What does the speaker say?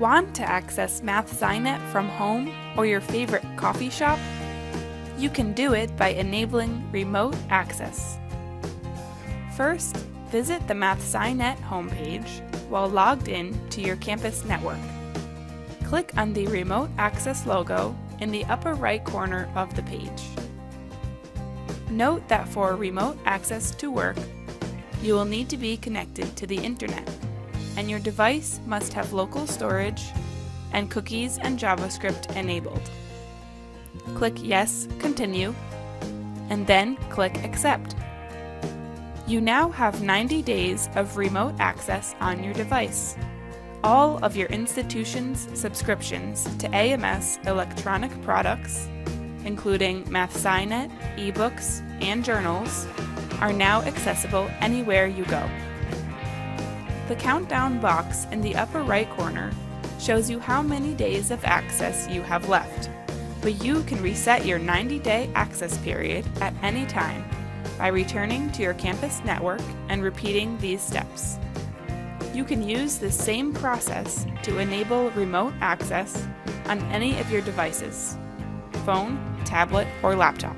Want to access MathSciNet from home or your favorite coffee shop? You can do it by enabling remote access. First, visit the MathSciNet homepage while logged in to your campus network. Click on the Remote Access logo in the upper right corner of the page. Note that for remote access to work, you will need to be connected to the internet, and your device must have local storage and cookies and JavaScript enabled. Click Yes, Continue, and then click Accept. You now have 90 days of remote access on your device. All of your institution's subscriptions to AMS electronic products, including MathSciNet, ebooks, and journals, are now accessible anywhere you go. The countdown box in the upper right corner shows you how many days of access you have left, but you can reset your 90-day access period at any time by returning to your campus network and repeating these steps. You can use the same process to enable remote access on any of your devices, phone, tablet, or laptop.